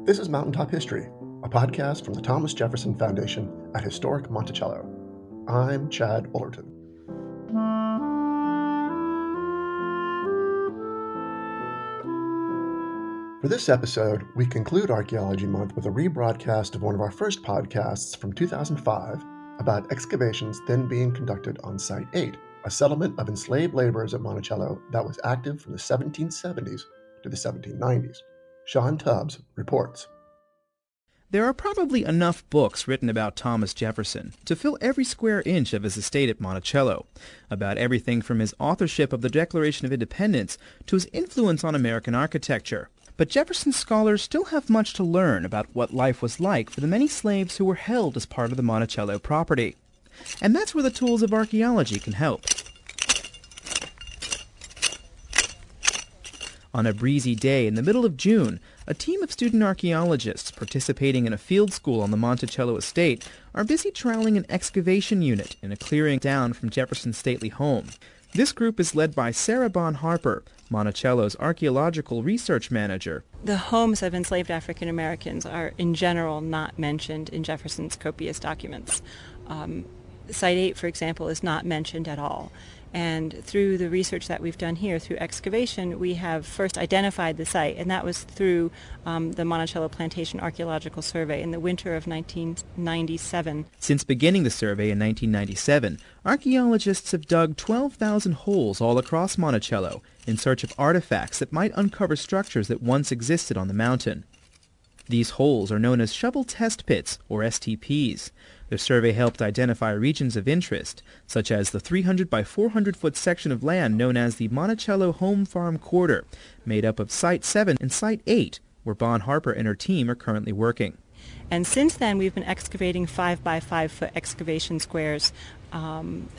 This is Mountaintop History, a podcast from the Thomas Jefferson Foundation at historic Monticello. I'm Chad Ullerton. For this episode, we conclude Archaeology Month with a rebroadcast of one of our first podcasts from 2005 about excavations then being conducted on Site 8, a settlement of enslaved laborers at Monticello that was active from the 1770s to the 1790s. Sean Tubbs reports. There are probably enough books written about Thomas Jefferson to fill every square inch of his estate at Monticello, about everything from his authorship of the Declaration of Independence to his influence on American architecture. But Jefferson scholars still have much to learn about what life was like for the many slaves who were held as part of the Monticello property. And that's where the tools of archaeology can help. On a breezy day in the middle of June, a team of student archaeologists participating in a field school on the Monticello estate are busy troweling an excavation unit in a clearing down from Jefferson's stately home. This group is led by Sara Bon-Harper, Monticello's archaeological research manager. The homes of enslaved African Americans are in general not mentioned in Jefferson's copious documents. Site 8, for example, is not mentioned at all. And through the research that we've done here, through excavation, we have first identified the site, and that was through the Monticello Plantation Archaeological Survey in the winter of 1997. Since beginning the survey in 1997, archaeologists have dug 12,000 holes all across Monticello in search of artifacts that might uncover structures that once existed on the mountain. These holes are known as shovel test pits, or STPs. The survey helped identify regions of interest, such as the 300 by 400 foot section of land known as the Monticello Home Farm Quarter, made up of Site 7 and Site 8, where Bon-Harper and her team are currently working. And since then, we've been excavating 5 by 5 foot excavation squares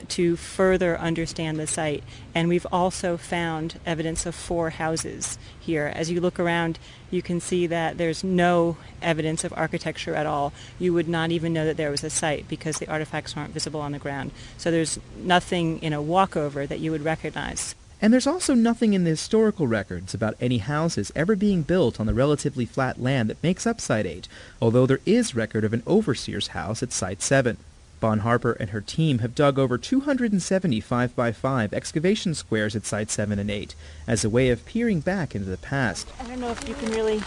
to further understand the site. And we've also found evidence of 4 houses here. As you look around, you can see that there's no evidence of architecture at all. You would not even know that there was a site because the artifacts aren't visible on the ground. So there's nothing in a walkover that you would recognize. And there's also nothing in the historical records about any houses ever being built on the relatively flat land that makes up Site 8, although there is record of an overseer's house at Site 7. Bon-Harper and her team have dug over 270 5 by 5 excavation squares at Site 7 and 8 as a way of peering back into the past. I don't know if you can really see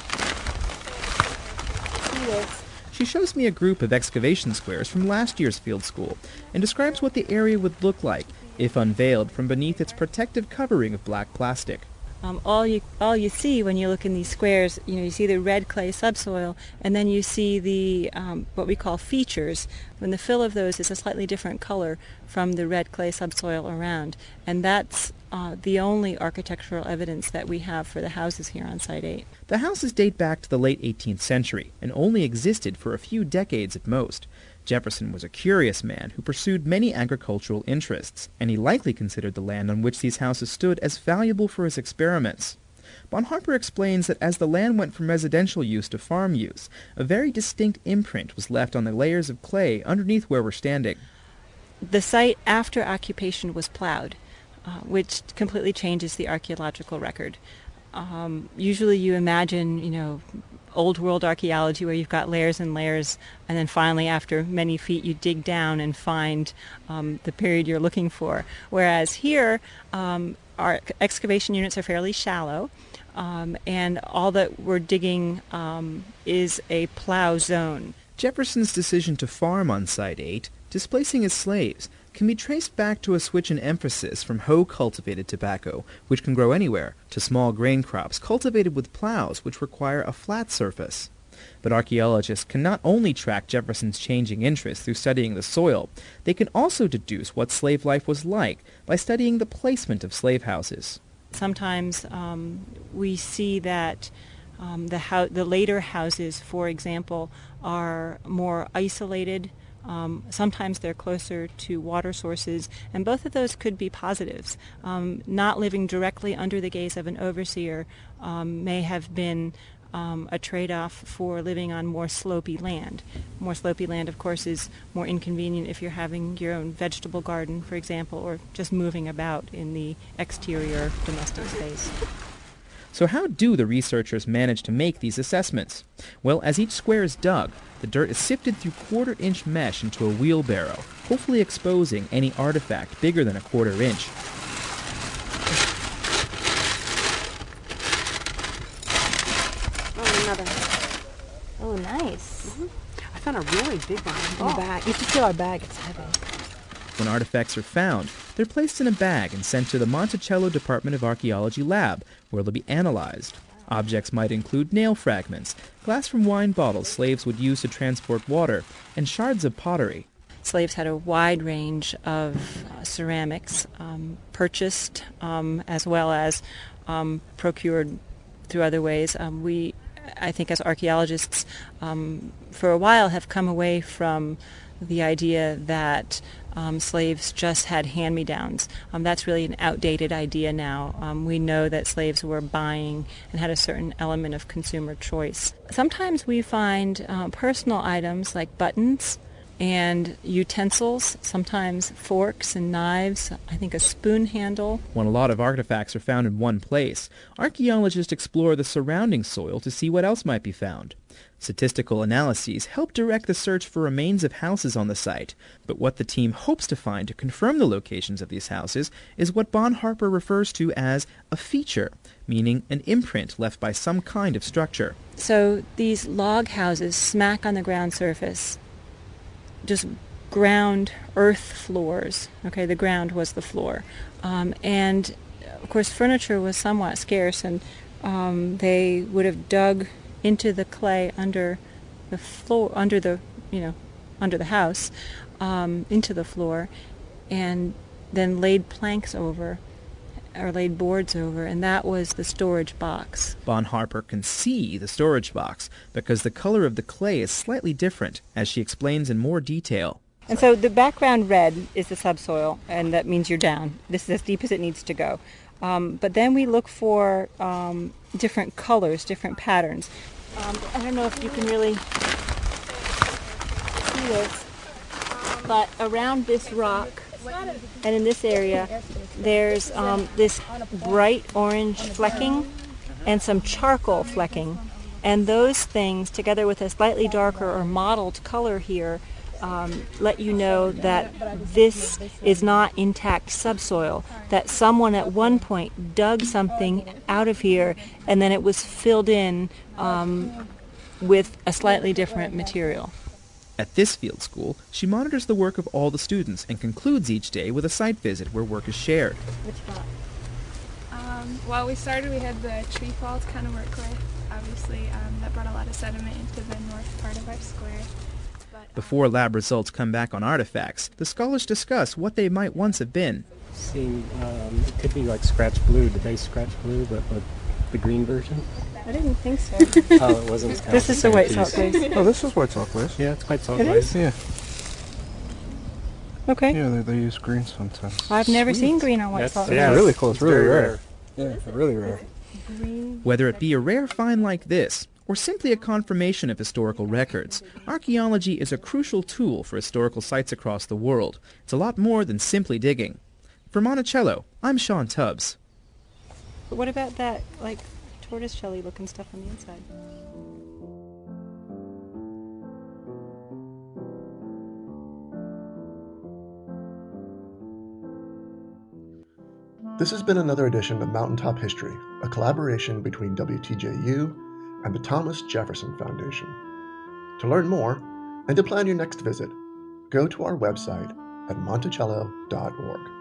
this. She shows me a group of excavation squares from last year's field school and describes what the area would look like if unveiled from beneath its protective covering of black plastic. All you see when you look in these squares, you see the red clay subsoil, and then you see the what we call features. When the fill of those is a slightly different color from the red clay subsoil around, and that's the only architectural evidence that we have for the houses here on Site 8. The houses date back to the late 18th century and only existed for a few decades at most. Jefferson was a curious man who pursued many agricultural interests, and he likely considered the land on which these houses stood as valuable for his experiments. Bon-Harper explains that as the land went from residential use to farm use, a very distinct imprint was left on the layers of clay underneath where we're standing. The site after occupation was plowed, which completely changes the archaeological record. Usually you imagine, old world archaeology where you've got layers and layers, and then finally after many feet you dig down and find the period you're looking for. Whereas here our excavation units are fairly shallow, and all that we're digging is a plow zone. Jefferson's decision to farm on Site 8, displacing his slaves, can be traced back to a switch in emphasis from hoe-cultivated tobacco, which can grow anywhere, to small grain crops cultivated with plows, which require a flat surface. But archaeologists can not only track Jefferson's changing interests through studying the soil, they can also deduce what slave life was like by studying the placement of slave houses. Sometimes we see that the later houses, for example, are more isolated. Sometimes they're closer to water sources, and both of those could be positives. Not living directly under the gaze of an overseer may have been a trade-off for living on more slopey land. More slopey land, of course, is more inconvenient if you're having your own vegetable garden, for example, or just moving about in the exterior domestic space. So how do the researchers manage to make these assessments? Well, as each square is dug, the dirt is sifted through quarter-inch mesh into a wheelbarrow, hopefully exposing any artifact bigger than a quarter-inch. Oh, another. Oh, nice. I found a really big one in the bag. You can feel our bag, it's heavy. When artifacts are found, they're placed in a bag and sent to the Monticello Department of Archaeology lab, where they'll be analyzed. Objects might include nail fragments, glass from wine bottles slaves would use to transport water, and shards of pottery. Slaves had a wide range of ceramics purchased as well as procured through other ways. I think as archaeologists, for a while have come away from the idea that slaves just had hand-me-downs. That's really an outdated idea now. We know that slaves were buying and had a certain element of consumer choice. Sometimes we find personal items like buttons and utensils, sometimes forks and knives, I think a spoon handle. When a lot of artifacts are found in one place, archaeologists explore the surrounding soil to see what else might be found. Statistical analyses help direct the search for remains of houses on the site, but what the team hopes to find to confirm the locations of these houses is what Bon-Harper refers to as a feature, meaning an imprint left by some kind of structure. So these log houses smack on the ground surface, just ground earth floors. Okay, the ground was the floor. And of course furniture was somewhat scarce, and they would have dug into the clay under the floor, under the house, into the floor, and then laid planks over, or laid boards over, and that was the storage box. Bon-Harper can see the storage box because the color of the clay is slightly different, as she explains in more detail. And so the background red is the subsoil, and that means you're down. This is as deep as it needs to go. But then we look for different colors, different patterns. I don't know if you can really see this, but around this rock and in this area, there's this bright orange flecking and some charcoal flecking. And those things, together with a slightly darker or mottled color here, let you know that this is not intact subsoil, that someone at one point dug something out of here and then it was filled in with a slightly different material. At this field school, she monitors the work of all the students and concludes each day with a site visit where work is shared. Which spot? Well, we had the tree fall to kind of work with. Obviously, that brought a lot of sediment into the north part of our square. Before lab results come back on artifacts, the scholars discuss what they might once have been. It could be like scratch blue. Did they scratch blue, but with the green version? I didn't think so. Oh, it wasn't. This is the white salt glaze. Oh, this is white salt glaze. Yeah, it's white salt It glaze. Yeah. Okay. Yeah, they use green sometimes. I've never seen green on white salt glaze. Yeah, really cool. It's really very rare. Yeah, really rare. Whether it be a rare find like this, or simply a confirmation of historical records, archaeology is a crucial tool for historical sites across the world. It's a lot more than simply digging. For Monticello, I'm Sean Tubbs. But what about that, like, tortoise-shelly looking stuff on the inside? This has been another edition of Mountaintop History, a collaboration between WTJU and the Thomas Jefferson Foundation. To learn more and to plan your next visit, go to our website at monticello.org.